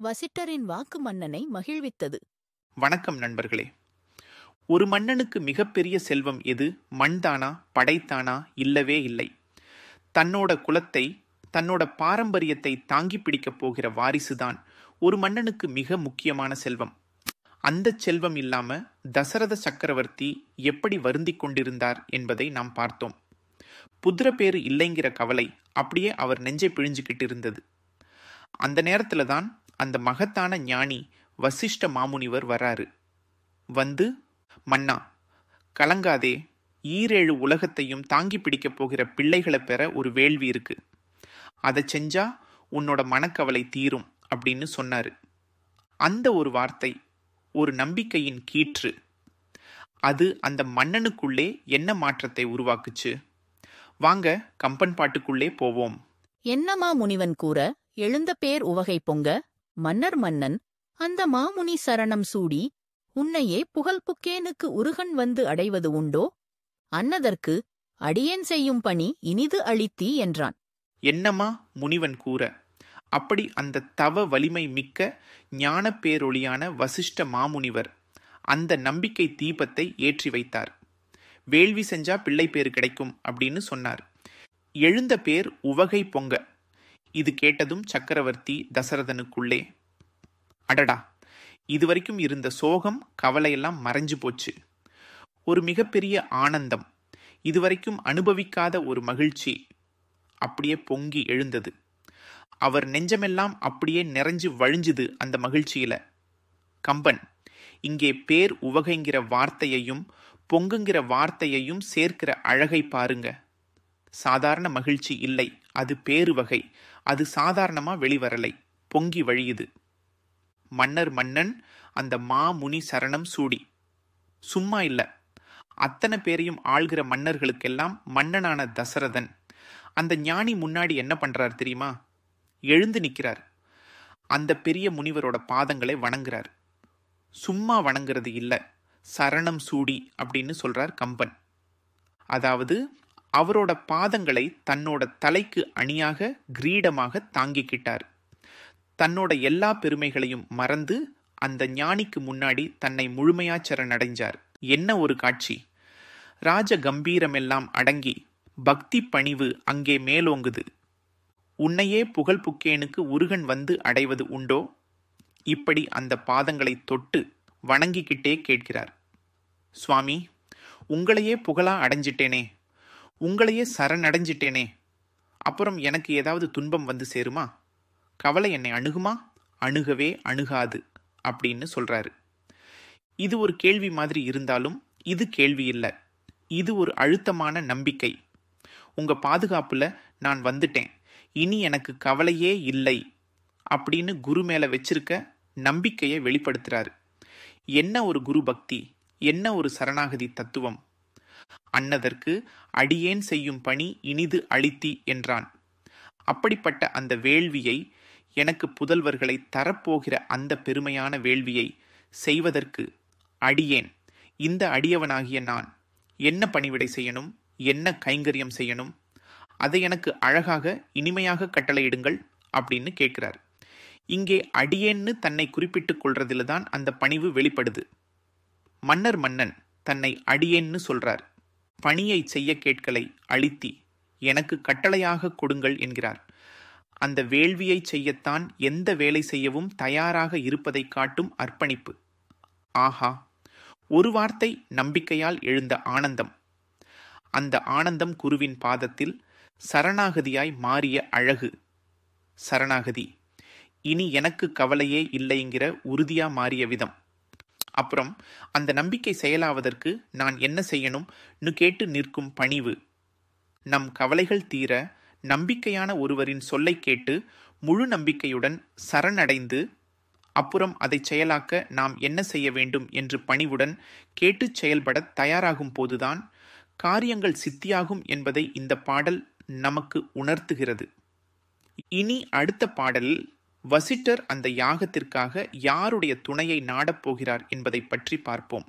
வசிட்டரின் வாக்கு மன்னனை மகிழ்வித்தது. வணக்கம் நண்பர்களே. ஒரு மன்னனுக்கு மிகப்பெரிய செல்வம் எது? மண்தானா, படைத்தானா? இல்லவே இல்லை. தன்னோட குலத்தை, தன்னோட பாரம்பரியத்தை தாங்கி பிடிக்கப் போகிற வாரிசுதான் ஒரு மன்னனுக்கு மிக முக்கியமான செல்வம். அந்த செல்வம் இல்லாம தசரத சக்கரவர்த்தி எப்படி வருந்திக் கொண்டிருந்தார் என்பதை நாம் பார்த்தோம். புத்திர பேரு இல்லைங்கிற கவலை அப்படியே அவர் நெஞ்சை பிழிஞ்சுக்கிட்டு இருந்தது. அந்த நேரத்துல தான் அந்த மகத்தான ஞானி வசிஷ்ட மாமுனிவர் வராரு. வந்து, மன்னா, கலங்காதே, ஈரேழு உலகத்தையும் தாங்கி பிடிக்கப் போகிற பிள்ளைகளை பெற ஒரு வேள்வி இருக்கு. அதை செஞ்சா உன்னோட மனக்கவலை தீரும் அப்படின்னு சொன்னாரு. அந்த ஒரு வார்த்தை ஒரு நம்பிக்கையின் கீற்று. அது அந்த மன்னனுக்குள்ளே என்ன மாற்றத்தை உருவாக்குச்சு? வாங்க கம்பன் பாட்டுக்குள்ளே போவோம். என்னமா முனிவன் கூற எழுந்த பேர் உவகை பொங்க, மன்னர் மன்னன் அந்த மாமுனி சரணம் சூடி, உன்னையே புகழ் புக்கேனுக்கு உருகன் வந்து அடைவது உண்டோ? அன்னதற்கு அடியேன் செய்யும் பணி இனிது அளித்தி என்றான். என்னமா முனிவன் கூற, அப்படி அந்த தவ வலிமை மிக்க ஞான பேரொளியான வசிஷ்ட மாமுனிவர் அந்த நம்பிக்கை தீபத்தை ஏற்றி வைத்தார். வேள்வி செஞ்சா பிள்ளை பேரு கிடைக்கும் அப்படின்னு சொன்னார். எழுந்த பேர் உவகை பொங்க. இது கேட்டதும் சக்கரவர்த்தி தசரதனுக்குள்ளே, அடடா, இதுவரைக்கும் இருந்த சோகம் கவலையெல்லாம் மறைஞ்சு போச்சு. ஒரு மிகப்பெரிய ஆனந்தம், இதுவரைக்கும் அனுபவிக்காத ஒரு மகிழ்ச்சி அப்படியே பொங்கி எழுந்தது. அவர் நெஞ்சமெல்லாம் அப்படியே நிறைஞ்சு வழிஞ்சுது அந்த மகிழ்ச்சியில. கம்பன் இங்கே பேர் உவகைங்கிற வார்த்தையையும் பொங்குங்கிற வார்த்தையையும் சேர்க்கிற அழகை பாருங்க. சாதாரண மகிழ்ச்சி இல்லை, அது பேரு வகை. அது சாதாரணமா வெளிவரலை, பொங்கி வழியுது. மன்னர் மன்னன் அந்த மாமுனி சரணம் சூடி. சும்மா இல்ல, அத்தனை பேரையும் ஆள்கிற மன்னர்களுக்கெல்லாம் மன்னனான தசரதன் அந்த ஞானி முன்னாடி என்ன பண்றார் தெரியுமா? எழுந்து நிற்கிறார். அந்த பெரிய முனிவரோட பாதங்களை வணங்குறார். சும்மா வணங்குறது இல்ல, சரணம் சூடி அப்படின்னு சொல்றார் கம்பன். அதாவது அவரோட பாதங்களை தன்னோட தலைக்கு அணியாக கிரீடமாக தாங்கிக்கிட்டார். தன்னோட எல்லா பெருமைகளையும் மறந்து அந்த ஞானிக்கு முன்னாடி தன்னை முழுமையா சரணடைஞ்சார். என்ன ஒரு காட்சி! ராஜ கம்பீரமெல்லாம் அடங்கி பக்தி பணிவு அங்கே மேலோங்குது. உன்னையே புகழ் புக்கேனுக்கு உருகன் வந்து அடைவது உண்டோ? இப்படி அந்த பாதங்களை தொட்டு வணங்கிக்கிட்டே கேட்கிறார். சுவாமி, உங்களையே புகழா அடைஞ்சிட்டேனே, உங்களையே சரணடைஞ்சிட்டேனே, அப்புறம் எனக்கு ஏதாவது துன்பம் வந்து சேருமா? கவலை என்னை அணுகுமா? அணுகவே அணுகாது அப்படின்னு சொல்றாரு. இது ஒரு கேள்வி மாதிரி இருந்தாலும் இது கேள்வி இல்லை, இது ஒரு அழுத்தமான நம்பிக்கை. உங்க பாதுகாப்புல நான் வந்துட்டேன், இனி எனக்கு கவலையே இல்லை அப்படின்னு குரு மேல வச்சிருக்க நம்பிக்கையை வெளிப்படுத்துறாரு. என்ன ஒரு குரு பக்தி, என்ன ஒரு சரணாகதி தத்துவம்! அன்னதற்கு அடியேன் செய்யும் பணி இனிது அளித்தி என்றான். அப்படிப்பட்ட அந்த வேள்வியை, எனக்கு புதல்வர்களை தரப்போகிற அந்த பெருமையான வேள்வியை செய்வதற்கு அடியேன், இந்த அடியவனாகிய நான் என்ன பணிவிடை செய்யணும், என்ன கைங்கரியம் செய்யணும், அதை எனக்கு அழகாக இனிமையாக கட்டளையிடுங்கள் அப்படின்னு கேட்கிறார். இங்கே அடியேன்னு தன்னை குறிப்பிட்டுக் கொள்றதில் தான் அந்த பணிவு வெளிப்படுது. மன்னர் மன்னன் தன்னை அடியேன்னு சொல்றார். பணியை செய்ய கேட்கலை அளித்தி, எனக்கு கட்டளையாக கொடுங்கள் என்கிறார். அந்த வேள்வியை செய்யத்தான் எந்த வேலை செய்யவும் தயாராக இருப்பதை காட்டும் அர்ப்பணிப்பு. ஆஹா, ஒரு வார்த்தை நம்பிக்கையால் எழுந்த ஆனந்தம். அந்த ஆனந்தம் குருவின் பாதத்தில் சரணாகதியாய் மாறிய அழகு. சரணாகதி இனி எனக்கு கவலையே இல்லைங்கிற உறுதியா மாறிய விதம். அப்புறம் அந்த நம்பிக்கை செயலாவதற்கு நான் என்ன செய்யணும்னு கேட்டு நிற்கும் பணிவு. நம் கவலைகள் தீர நம்பிக்கையான ஒருவரின் சொல்லை கேட்டு முழு நம்பிக்கையுடன் சரணடைந்து அப்புறம் அதை செயலாக்க நாம் என்ன செய்ய வேண்டும் என்று பணிவுடன் கேட்டு செயல்பட தயாராகும் போதுதான் காரியங்கள் சித்தியாகும் என்பதை இந்த பாடல் நமக்கு உணர்த்துகிறது. இனி அடுத்த பாடலில் வசிட்டர் அந்த யாகத்திற்காக யாருடைய துணையை நாடப் போகிறார் என்பதை பற்றி பார்ப்போம்.